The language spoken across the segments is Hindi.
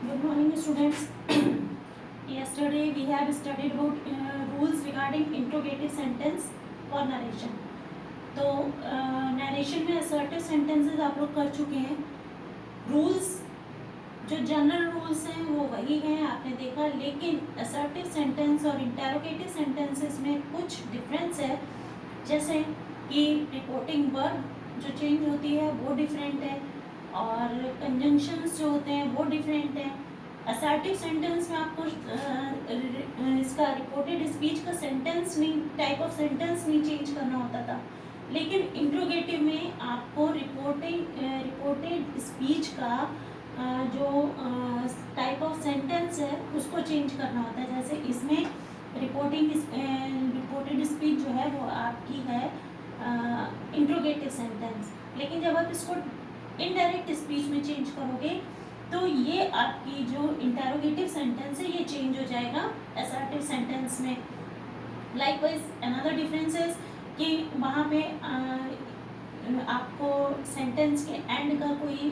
Good morning, students. Yesterday we have studied about rules regarding interrogative sentence और narration. तो narration में assertive sentences आप लोग कर चुके हैं. Rules जो जनरल रूल्स हैं वो वही हैं, आपने देखा, लेकिन assertive sentence और interrogative sentences में कुछ डिफरेंस है. जैसे कि रिपोर्टिंग वर्ब जो चेंज होती है वो डिफरेंट है और कंजंक्शंस जो होते हैं वो डिफरेंट है. असर्टिव सेंटेंस में आपको इसका रिपोर्टेड स्पीच का सेंटेंस नहीं, टाइप ऑफ सेंटेंस नहीं चेंज करना होता था, लेकिन इंट्रोगेटिव में आपको रिपोर्टेड स्पीच का जो टाइप ऑफ सेंटेंस है उसको चेंज करना होता है. जैसे इसमें रिपोर्टेड स्पीच जो है वो आपकी है इंट्रोगेटिव सेंटेंस, लेकिन जब आप इसको इनडायरेक्ट स्पीच में चेंज करोगे तो ये आपकी जो इंटरोगेटिव सेंटेंस है ये चेंज हो जाएगा असर्टिव सेंटेंस में. लाइकवाइज अनदर डिफरेंस इज कि वहाँ पे आपको सेंटेंस के एंड का कोई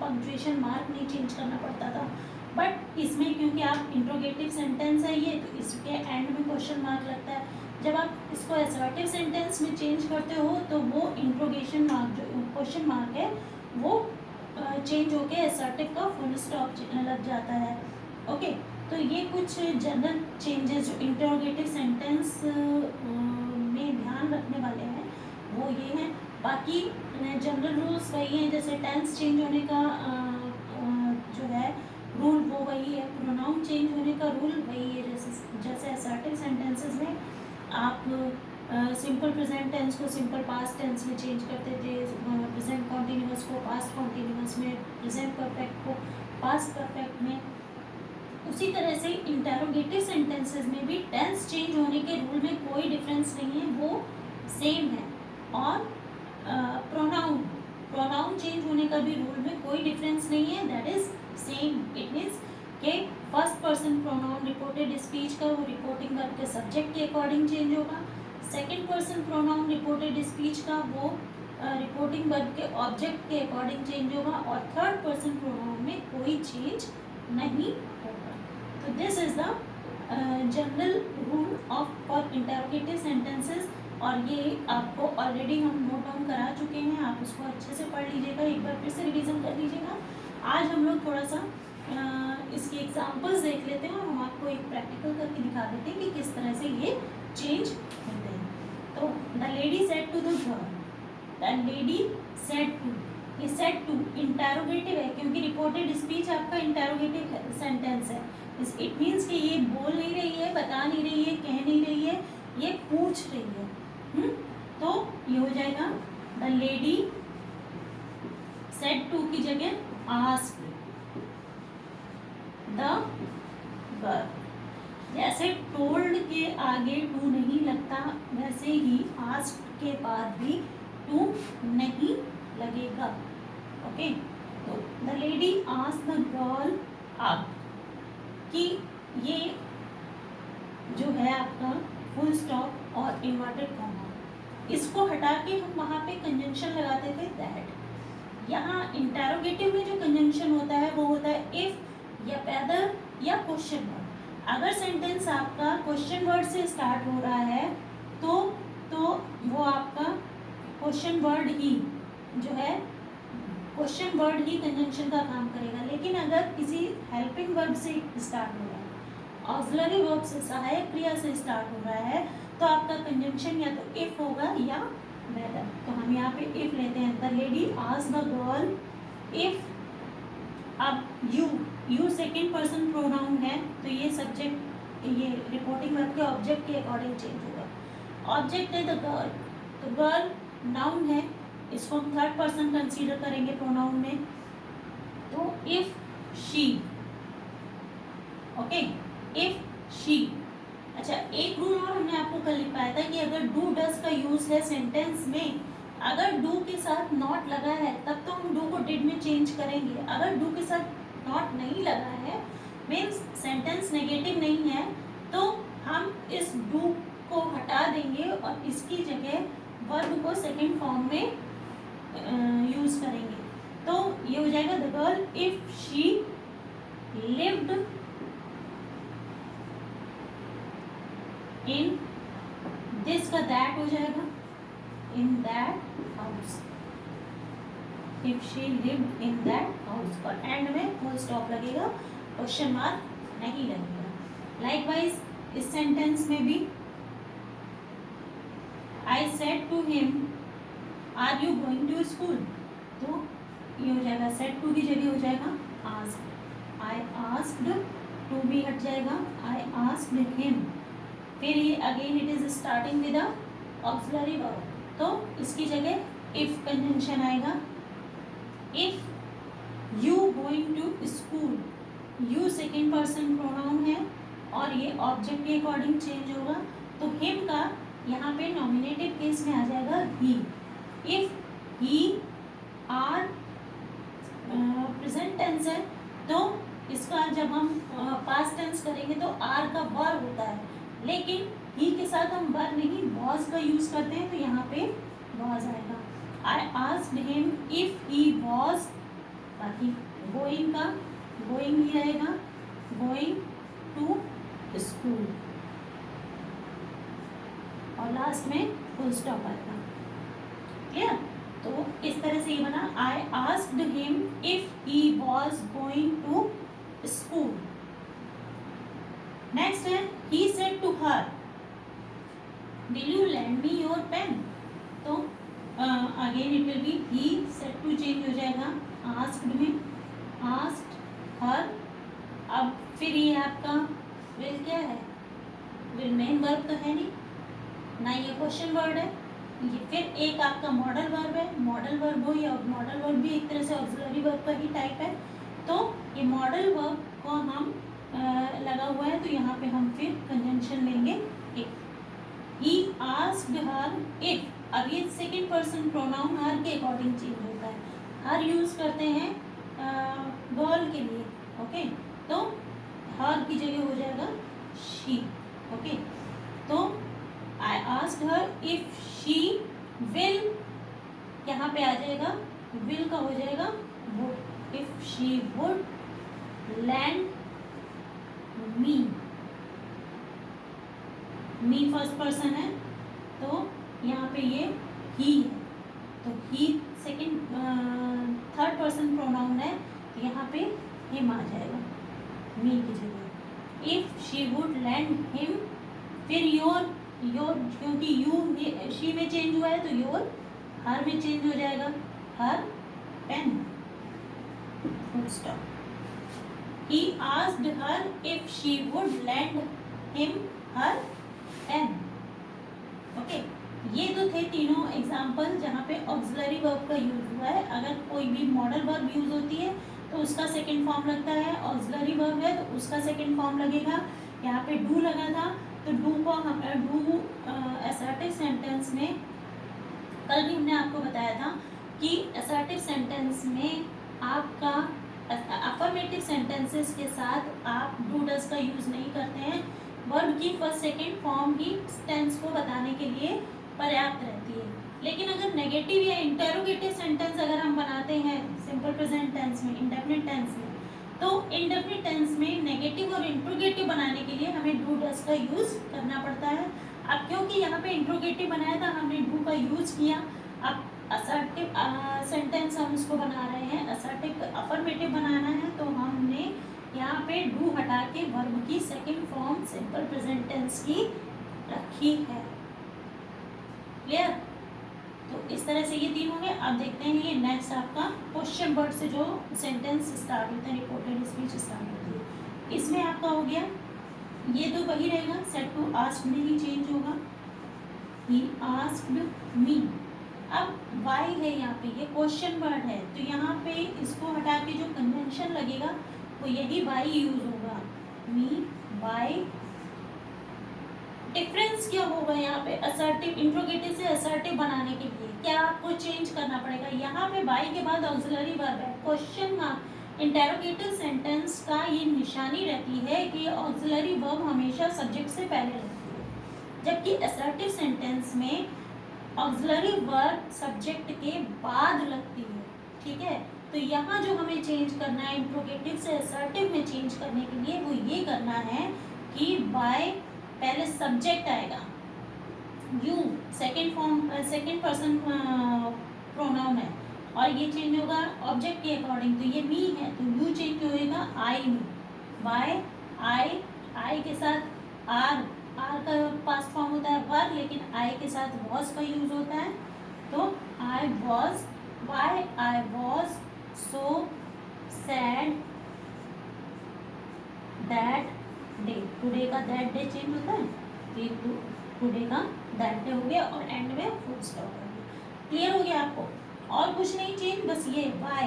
पंक्चुएशन मार्क नहीं चेंज करना पड़ता था, बट इसमें क्योंकि आप इंट्रोगेटिव सेंटेंस है ये, तो इसके एंड में क्वेश्चन मार्क लगता है. जब आप इसको असर्टिव सेंटेंस में चेंज करते हो तो वो इंट्रोगेशन मार्क जो क्वेश्चन मार्क है वो चेंज होके असर्टिव का फुल स्टॉप लग जाता है. ओके, तो ये कुछ जनरल चेंजेस जो इंटरोगेटिव सेंटेंस में ध्यान रखने वाले हैं वो ये हैं. बाकी जनरल रूल्स वही हैं, जैसे टेंस चेंज होने का जो है रूल वो वही है, प्रोनाउन चेंज होने का रूल वही है. जैसे असर्टिव सेंटेंसेस में आप सिंपल प्रेजेंट टेंस को सिंपल पास्ट टेंस में चेंज करते थे, प्रेजेंट कॉन्टिन्यूअस को पास्ट कॉन्टिन्यूअस में, प्रेजेंट परफेक्ट को पास्ट परफेक्ट में. उसी तरह से इंटरोगेटिव सेंटेंसेस में भी टेंस चेंज होने के रूल में कोई डिफरेंस नहीं है, वो सेम है. और प्रोनाउन चेंज होने का भी रूल में कोई डिफरेंस नहीं है, that is same. It means कि first person pronoun reported speech का वो रिपोर्टिंग वर्ब के सब्जेक्ट के अकॉर्डिंग चेंज होगा, second person pronoun reported speech का वो रिपोर्टिंग वर्ब के ऑब्जेक्ट के अकॉर्डिंग चेंज होगा, और थर्ड पर्सन प्रोनाउन में कोई चेंज नहीं होगा. तो this is the general rule of for interrogative sentences, और ये आपको ऑलरेडी हम नोट डाउन करा चुके हैं. आप उसको अच्छे से पढ़ लीजिएगा, एक बार फिर से रिवीजन कर लीजिएगा. आज हम लोग थोड़ा सा इसके एग्जाम्पल्स देख लेते हैं और हम आपको एक प्रैक्टिकल करके दिखा देते हैं कि किस तरह से ये चेंज होते हैं. तो the lady said to the girl, the lady said to, ये सेड टू इंटरोगेटिव है क्योंकि रिपोर्टेड स्पीच आपका इंटरोगेटिव सेंटेंस है. इट मीन्स कि ये बोल नहीं रही है, बता नहीं रही है, कह नहीं रही है, ये पूछ रही है. तो ये हो जाएगा द लेडी सेड टू की जगह आस्क्ड द गर्ल. जैसे टोल्ड के आगे टू नहीं लगता, वैसे ही आस्क्ड के बाद भी टू नहीं लगेगा. ओके, तो the lady asked the girl up, कि ये जो है आपका फुल स्टॉप और इन्वर्टेड कॉमा, इसको हटा के हम वहाँ पे कंजंक्शन लगाते थे दैट. यहाँ इंटरोगेटिव में जो कंजंक्शन होता है वो होता है इफ या वेदर या क्वेश्चन वर्ड. अगर सेंटेंस आपका क्वेश्चन वर्ड से स्टार्ट हो रहा है तो वो आपका क्वेश्चन वर्ड ही जो है क्वेश्चन वर्ड ही कंजंक्शन का काम करेगा. लेकिन अगर किसी हेल्पिंग वर्ब से स्टार्ट हो रहा है, ऑक्सिलरी वर्ब से, सहायक क्रिया से स्टार्ट हो रहा है, तो आपका कंजंक्शन या तो इफ होगा या वेदर. तो हम यहाँ पे इफ लेते हैं. The lady asked the girl if. अब यू सेकेंड पर्सन प्रोनाउन है तो ये सब्जेक्ट, ये रिपोर्टिंग वर्ब के ऑब्जेक्ट के अकॉर्डिंग चेंज होगा. ऑब्जेक्ट है द गर्ल, तो गर्ल नाउन है, इसको हम थर्ड पर्सन कंसीडर करेंगे प्रोनाउन में. तो if she, okay, if she. अच्छा, एक रूल और हमने आपको कल लिखवाया था कि अगर डू डज का यूज है सेंटेंस में, अगर डू के साथ नॉट लगा है तब तो हम डू को डिड में चेंज करेंगे. अगर डू के साथ नॉट नहीं लगा है, मीन्स सेंटेंस नेगेटिव नहीं है, तो हम इस डू को हटा देंगे और इसकी जगह वर्ब को सेकंड फॉर्म में यूज करेंगे. तो ये हो जाएगा the girl if she lived in, this का that हो जाएगा, in that house, if she lived in that house, और end में full stop लगेगा, क्वेश्चन मार्क नहीं लगेगा. Likewise इस सेंटेंस में भी I said to him, are you going to school? तो ये हो जाएगा said to की जगह हो जाएगा asked. I asked to भी हट जाएगा, I asked him. फिर ये again it is starting with a auxiliary verb, तो इसकी जगह if कंजंक्शन आएगा. If you going to school, you second person pronoun है और ये ऑब्जेक्ट के अकॉर्डिंग चेंज होगा, तो हिम का यहाँ पे नॉमिनेटिव केस में आ जाएगा ही. If he are present tense है तो इसका जब हम पास्ट टेंस करेंगे तो आर का वर होता है, लेकिन ही के साथ हम वर नहीं वॉज का यूज करते हैं, तो यहाँ पे वॉज आएगा. I asked him if he was, बाकी गोइंग का गोइंग ही रहेगा, गोइंग टू स्कूल, और लास्ट में फुल स्टॉप आएगा. क्लियर? तो इस तरह से ये बना I asked him if he was going to school. Next है he said to her will you lend me your pen. तो again it will be he said to change हो जाएगा आस्क्ड में, आस्क्ड हर. अब फिर ये आपका विल क्या है, विल मेन वर्ब तो है नहीं ना, ये क्वेश्चन वर्ड है. ये फिर एक आपका मॉडल वर्ब है, मॉडल वर्ब हो या मॉडल वर्ब भी एक तरह से ऑक्सिलरी वर्ब का ही टाइप है. तो ये मॉडल वर्ब को हम लगा हुआ है, तो यहाँ पे हम फिर कंजंक्शन लेंगे if. He asked her if, अब ये सेकेंड पर्सन प्रोनाउन हर के अकॉर्डिंग चेंज होता है. हर यूज करते हैं गर्ल के लिए, ओके, तो हर की जगह हो जाएगा शी. ओके, तो I asked her if she will, यहाँ पे आ जाएगा will का हो जाएगा would. If she would lend me, me first person है तो यहाँ पे ये he है, तो he second third person pronoun है, तो यहाँ पे him आ जाएगा me की जगह. If she would lend him, फिर your क्योंकि यू शी में चेंज हुआ है तो योर हर में चेंज हो जाएगा, her pen. Full stop. He asked her if she would lend him her pen. Okay, ये तो थे तीनों एग्जाम्पल जहाँ पे ऑक्सिलरी वर्ब का यूज हुआ है. अगर कोई भी मॉडल वर्ब यूज होती है तो उसका सेकेंड फॉर्म लगता है, ऑक्सिलरी वर्ब है तो उसका सेकेंड फॉर्म लगेगा. यहाँ पे डू लगा था तो डू को हम डू असर्टिव सेंटेंस में कल भी हमने आपको बताया था कि असर्टिव सेंटेंस में आपका अफर्मेटिव सेंटेंसेस के साथ आप डू डज का यूज़ नहीं करते हैं. वर्ब की फर्स्ट सेकंड फॉर्म ही टेंस को बताने के लिए पर्याप्त रहती है. लेकिन अगर नेगेटिव या इंटेरोगेटिव सेंटेंस अगर हम बनाते हैं सिंपल प्रेजेंट टेंस में, इंडेफिनिट टेंस में, तो इंडेफिनिट टेंस में नेगेटिव और इंट्रोगेटिव बनाने के लिए हमें डू डज का यूज़ करना पड़ता है. अब क्योंकि यहाँ पे इंट्रोगेटिव बनाया था हमने डू का यूज़ किया. अब असर्टिव सेंटेंस हम उसको बना रहे हैं, असर्टिव अफर्मेटिव बनाना है, तो हमने यहाँ पे डू हटा के वर्ब की second form simple present tense की रखी है. क्लियर? तो इस तरह से ये तीन होंगे. अब देखते हैं ये नेक्स्ट आपका क्वेश्चन वर्ड से जो सेंटेंस स्टार्ट होता है, रिपोर्टेड स्पीच स्टार्ट होती है. इसमें आपका हो गया ये तो वही रहेगा, सेड टू आस्क्ड में ही चेंज होगा, ही आस्क्ड मी. अब वाई है यहाँ पे, ये क्वेश्चन वर्ड है, तो यहाँ पे इसको हटा के जो कन्वेंशन लगेगा वो यही वाई यूज होगा, मी वाई. डिफरेंस क्या होगा यहाँ पे असर्टिव इंट्रोगेटिव से असर्टिव बनाने के लिए क्या आपको चेंज करना पड़ेगा. यहाँ पे बाई के बाद ऑक्सिलरी वर्ब है. क्वेश्चन मार्क इंटेरोगेटिव सेंटेंस का ये निशानी रहती है कि ऑक्सिलरी वर्ब हमेशा सब्जेक्ट से पहले रहती है, जबकि असर्टिव सेंटेंस में ऑक्सिलरी वर्ब सब्जेक्ट के बाद लगती है. ठीक है, तो यहाँ जो हमें चेंज करना है इंट्रोगेटिव से से असर्टिव में चेंज करने के लिए वो ये करना है कि बाय पहले सब्जेक्ट आएगा, यू सेकेंड पर्सन प्रोनाउन है, और ये चेंज होगा ऑब्जेक्ट के अकॉर्डिंग, तो ये मी है तो यू चेंज होएगा आई में, बाय आई के साथ आर का पास्ट फॉर्म होता है वर, लेकिन आई के साथ वॉज का यूज होता है, तो I was, by I was so sad that day, today का दैट डे चेंज होता है, तो टुडे का दैट डे हो गया और एंड में फुल स्टॉप हो गया। क्लियर हो गया आपको? और कुछ नहीं चेंज, बस ये बाय,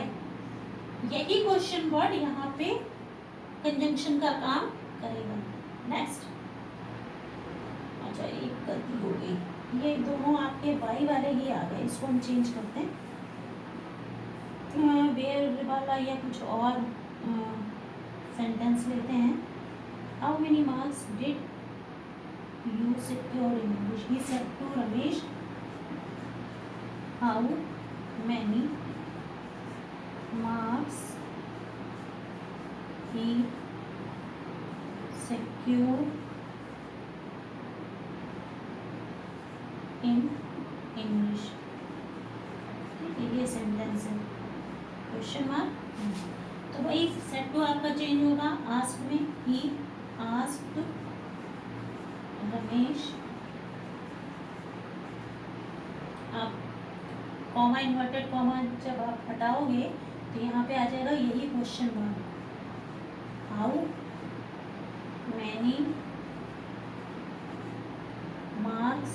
यही क्वेश्चन वर्ड यहाँ पे कंजंक्शन का काम करेगा। नेक्स्ट, अच्छा एक गलती हो गई, ये दोनों आपके वाई वाले ही आ गए, इसको हम चेंज करते हैं, वेयर वाला या कुछ और सेंटेंस लेते हैं। How many marks did you secure in English, he said to Ramesh, how many marks he secure in English, ये सेंटेंस है, क्वेश्चन मार्क। तो भाई सेट टू आपका चेंज होगा आस्क्ड में, ही आस्क्ड रमेश, आप कॉमा इन्वर्टेड कॉमा जब आप हटाओगे तो यहाँ पे आ जाएगा यही question mark, how many marks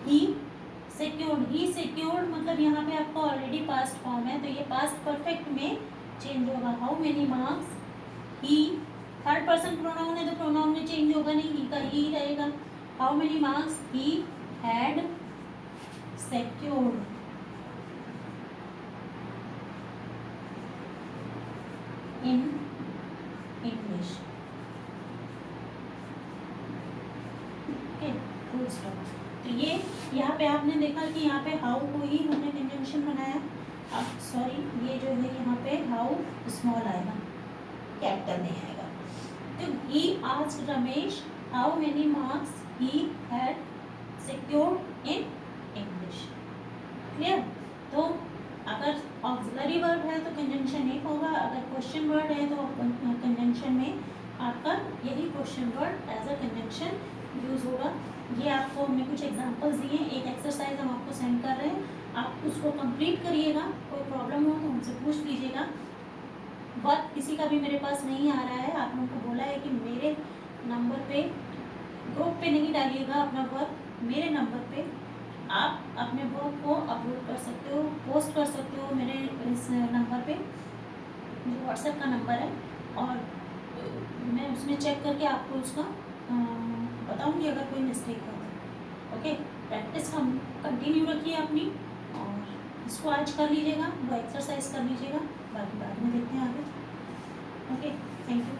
he secured मतलब यहाँ पे आपका ऑलरेडी पास्ट फॉर्म है, तो ये पास्ट परफेक्ट में चेंज होगा, how many marks he, third person pronoun है तो प्रोनाउन में चेंज होगा नहीं, ही का ही रहेगा, how many marks he had secured in English, okay full stop. तो ये यहाँ पे आपने देखा कि यहाँ पे हाउ को ही हमने कंजंक्शन बनाया, अब सॉरी ये जो है यहाँ पे हाउ स्मॉल आएगा, कैपिटल नहीं आएगा, तो he asked Ramesh how many marks he had secured in English, clear? तो अगर ऑक्सिलरी वर्ब है तो कंजंक्शन एक होगा, अगर क्वेश्चन वर्ड है तो कंजंक्शन में आपका यही question word as a conjunction use होगा। ये आपको हमने कुछ एग्जांपल्स दिए, एक एक्सरसाइज हम आपको सेंड कर रहे हैं, आप उसको कंप्लीट करिएगा, कोई प्रॉब्लम हो तो हमसे पूछ लीजिएगा। वर्क किसी का भी मेरे पास नहीं आ रहा है, आप लोगों को बोला है कि मेरे नंबर पे ग्रुप पे नहीं डालिएगा अपना वर्क, मेरे नंबर पे आप अपने वर्क को अपलोड कर सकते हो, पोस्ट कर सकते हो मेरे इस नंबर पे जो व्हाट्सएप का नंबर है, और मैं उसमें चेक करके आपको उसका बताऊंगी अगर कोई मिस्टेक हो तो। ओके, प्रैक्टिस हम कंटिन्यू रखिए अपनी, और इसको आज कर लीजिएगा, वो एक्सरसाइज कर लीजिएगा, बाकी बाद में देखते हैं आगे। Okay, thank you.